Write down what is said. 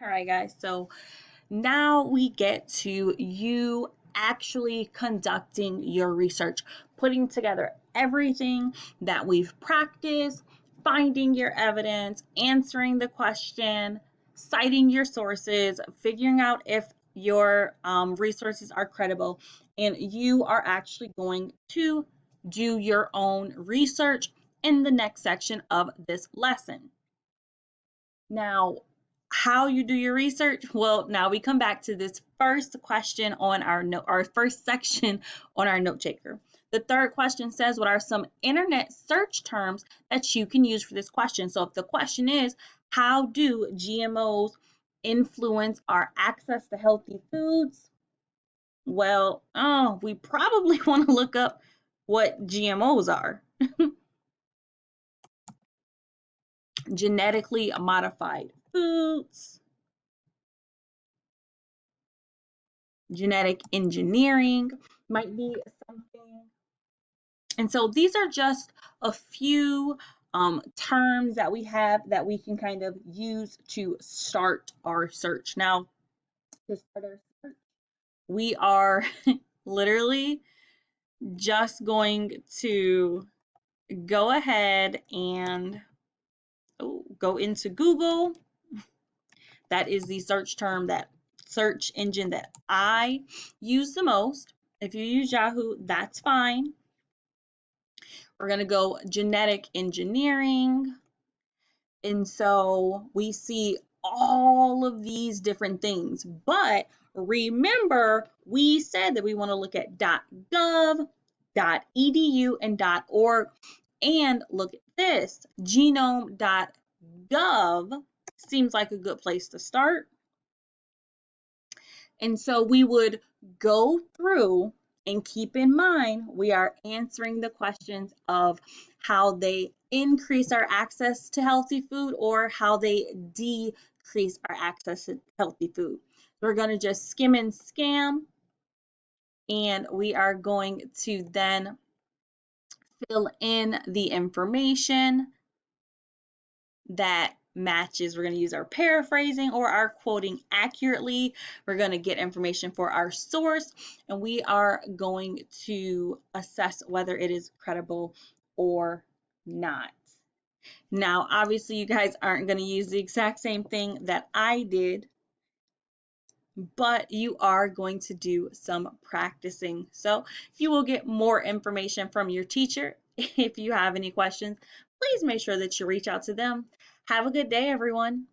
All right, guys. So now we get to you actually conducting your research, putting together everything that we've practiced, finding your evidence, answering the question, citing your sources, figuring out if your resources are credible, and you are actually going to do your own research in the next section of this lesson. Now, how you do your research? Well, now we come back to this first question on our first section on our note taker. The third question says, what are some internet search terms that you can use for this question? So if the question is, how do GMOs influence our access to healthy foods? Well, we probably want to look up what GMOs are. Genetically modified foods, genetic engineering might be something. And so these are just a few terms that we have that we can kind of use to start our search. Now, to start our search, we are literally just going to go ahead and go into Google. That is the search engine that I use the most. If you use Yahoo, that's fine. We're going to go genetic engineering. And so we see all of these different things. But remember, we said that we want to look at .gov, .edu, and .org. And look at this, genome.gov seems like a good place to start. And so we would go through and keep in mind we are answering the questions of how they increase our access to healthy food or how they decrease our access to healthy food. We're going to just skim and scam, and we are going to then fill in the information that matches. We're going to use our paraphrasing or our quoting accurately. We're going to get information for our source, and we are going to assess whether it is credible or not. Now, obviously, you guys aren't going to use the exact same thing that I did, but you are going to do some practicing. So you will get more information from your teacher. If you have any questions, please make sure that you reach out to them. Have a good day, everyone.